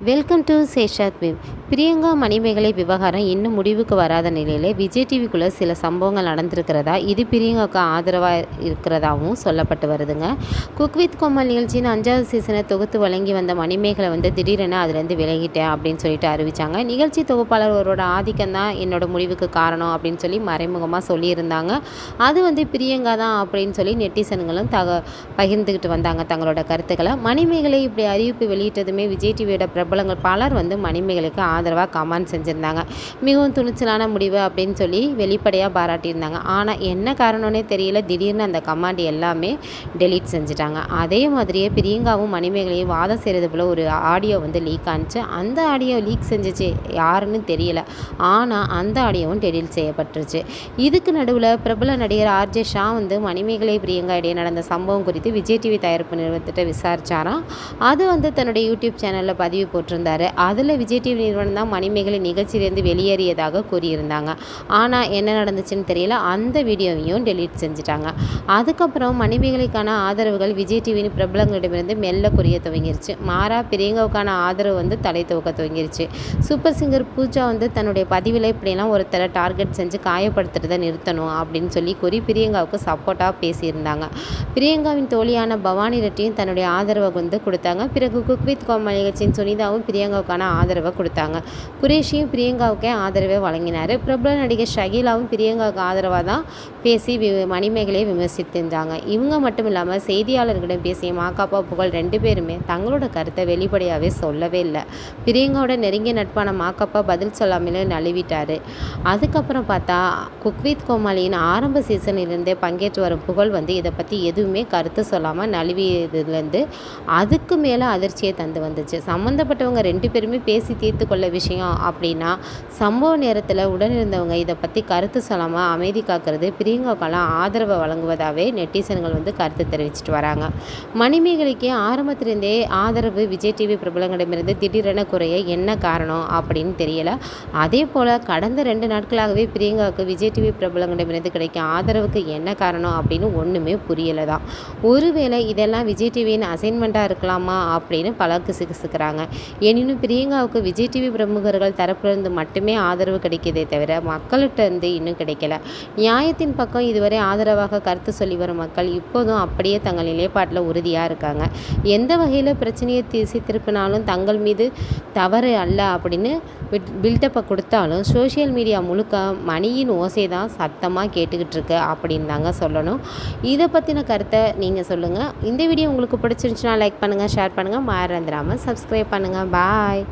Welcome to சேஷாத் விவ். பிரியங்கா மணிமேகலை விவகாரம் இன்னும் முடிவுக்கு வராத நிலையில் விஜய் டிவிக்குள்ளே சில சம்பவங்கள் நடந்திருக்கிறதா, இது பிரியங்காவுக்கு ஆதரவாக இருக்கிறதாகவும் சொல்லப்பட்டு வருதுங்க. குக் வித் கோமாளி நிகழ்ச்சியின் 5வது சீசனை தொகுத்து வழங்கி வந்த மணிமேகலை திடீரென அதுலேருந்து விலகிட்டேன் அப்படின்னு சொல்லிட்டு அறிவித்தாங்க. நிகழ்ச்சி தொகுப்பாளர் அவரோட ஆதிக்கம் தான் என்னோட முடிவுக்கு காரணம் அப்படின்னு சொல்லி மறைமுகமாக சொல்லியிருந்தாங்க. அது பிரியங்கா தான் அப்படின்னு சொல்லி நெட்டிசன்களும் பகிர்ந்துக்கிட்டு வந்தாங்க தங்களோட கருத்துக்களை. மணிமேகலை இப்படி அறிவிப்பு வெளியிட்டதுமே விஜய் டிவியோட பிரபலங்கள் பலர் மணிமேகலைக்கு ஆதரவாக கமெண்ட் செஞ்சுருந்தாங்க. மிகவும் துணிச்சலான முடிவு அப்படின்னு சொல்லி வெளிப்படையாக பாராட்டியிருந்தாங்க. ஆனால் என்ன காரணம்னே தெரியல, திடீர்னு அந்த கமெண்ட் எல்லாமே டெலீட் செஞ்சுட்டாங்க. அதே மாதிரியே பிரியங்காவும் மணிமேகலையும் வாதம் செய்கிறது போல் ஒரு ஆடியோ லீக் ஆனிச்சு. அந்த ஆடியோ லீக் செஞ்சிச்சு யாருன்னு தெரியல, ஆனால் அந்த ஆடியோவும் டெலீட் செய்யப்பட்டுருச்சு. இதுக்கு நடுவில் பிரபல நடிகர் ஆர்ஜே ஷா மணிமேகலை பிரியங்கா இடையே நடந்த சம்பவம் குறித்து விஜய் டிவி தயாரிப்பு நிறுவனத்திட்ட விசாரிச்சாராம். அது தன்னுடைய யூடியூப் சேனலில் பதிவு போட்டிருந்தாரு. அதில் விஜய் டிவி நிறுவனம் தான் மணிமேகலை நிகழ்ச்சியிலேருந்து வெளியேறியதாக கூறியிருந்தாங்க. ஆனால் என்ன நடந்துச்சுன்னு தெரியல, அந்த வீடியோவையும் டெலீட் செஞ்சுட்டாங்க. அதுக்கப்புறம் மணிமேகலைக்கான ஆதரவுகள் விஜய் டிவியின் பிரபலங்களிடமிருந்து மெல்ல குறைய துவங்கிருச்சு. மாறா பிரியங்காவுக்கான ஆதரவு தலை துவக்க துவங்கிருச்சு. சூப்பர் சிங்கர் பூஜா தன்னுடைய பதிவில் இப்படியெல்லாம் ஒருத்தரை டார்கெட் செஞ்சு காயப்படுத்துறதை நிறுத்தணும் அப்படின்னு சொல்லி கூறி பிரியங்காவுக்கு சப்போர்ட்டாக பேசியிருந்தாங்க. பிரியங்காவின் தோழியான பவானி ரெட்டியும் தன்னுடைய ஆதரவை கொடுத்தாங்க. பிறகு குக் வித் கோமாளி நிகழ்ச்சியின் சுனிதாவும் பிரியங்காவுக்கான ஆதரவை கொடுத்தாங்க. குரேஷியும் பிரியங்காவுக்கே ஆதரவை வழங்கினார். பிரபல நடிகர் ஷகீலாவும் பிரியங்காவுக்கு ஆதரவாக தான் பேசி மணிமேகலையை விமர்சித்திருந்தாங்க. இவங்க மட்டும் இல்லாமல் செய்தியாளர்களிடம் பேசிய மாகாப்பா புகழ் 2 பேருமே தங்களோட கருத்தை வெளிப்படையாகவே சொல்லவே இல்லை. பிரியங்காவோட நெருங்கிய நட்பான மாகாப்பா பதில் சொல்லாமலே நழுவிட்டார். அதுக்கப்புறம் பார்த்தா குக் வித் கோமாளியின் ஆரம்ப சீசனிலிருந்தே பங்கேற்று வரும் புகழ் இதை பற்றி எதுவுமே கருத்து சொல்லாமல் நழுவியதுலேருந்து அதுக்கு மேலே அதிர்ச்சியை தந்து வந்துச்சு. சம்மந்தப்பட்டவங்க 2 பேருமே பேசி தீர்த்து கொள்ள விஷயம் அப்படின்னா சம்பவ நேரத்தில் உடனிருந்தவங்க இதை பற்றி கருத்து சொல்லாமல் அமைதி காக்கிறது பிரியங்காவுக்கெல்லாம் ஆதரவை வழங்குவதாகவே நெட்டிசன்கள் கருத்து தெரிவிச்சிட்டு வராங்க. மணிமேகலைக்கு ஆரம்பத்திலிருந்தே ஆதரவு விஜய் டிவி பிரபலங்களிடமிருந்து திடீரென குறைய என்ன காரணம் அப்படின்னு தெரியல. அதே போல் கடந்த 2 நாட்களாகவே பிரியங்காவுக்கு விஜய் டிவி பிரபலங்களிடமிருந்து கிடைக்கும் ஆதரவுக்கு என்ன காரணம் அப்படின்னு ஒன்றுமே புரியலை தான். ஒருவேளை இதெல்லாம் விஜய் டிவியின் அசைன்மெண்ட்டாக இருக்கலாமா அப்படின்னு பலருக்கு சிகிசுக்கிறாங்க. எனினும் பிரியங்காவுக்கு விஜய் டிவி பிரமுகர்கள் தரப்பிலிருந்து மட்டுமே ஆதரவு கிடைக்கிறதே தவிர மக்கள்கிட்ட இருந்து இன்னும் கிடைக்கல. நியாயத்தின் பக்கம் இதுவரை ஆதரவாக கருத்து சொல்லி வரும் மக்கள் இப்போதும் அப்படியே தங்கள் நிலைப்பாட்டில் உறுதியாக இருக்காங்க. எந்த வகையில் பிரச்சனையை திசை திருப்பினாலும் தங்கள் மீது தவறு அல்ல அப்படின்னு பில்டப்பை கொடுத்தாலும் சோஷியல் மீடியா முழுக்க மணியின் ஓசை தான் சத்தமாக கேட்டுக்கிட்டு இருக்கு அப்படின்னு தாங்க சொல்லணும். இதை பற்றின கருத்தை நீங்கள் சொல்லுங்கள். இந்த வீடியோ உங்களுக்கு பிடிச்சிருந்துச்சுன்னா லைக் பண்ணுங்கள், ஷேர் பண்ணுங்கள், மறந்துடாமல் சப்ஸ்கிரைப் பண்ணுங்கள். பாய்.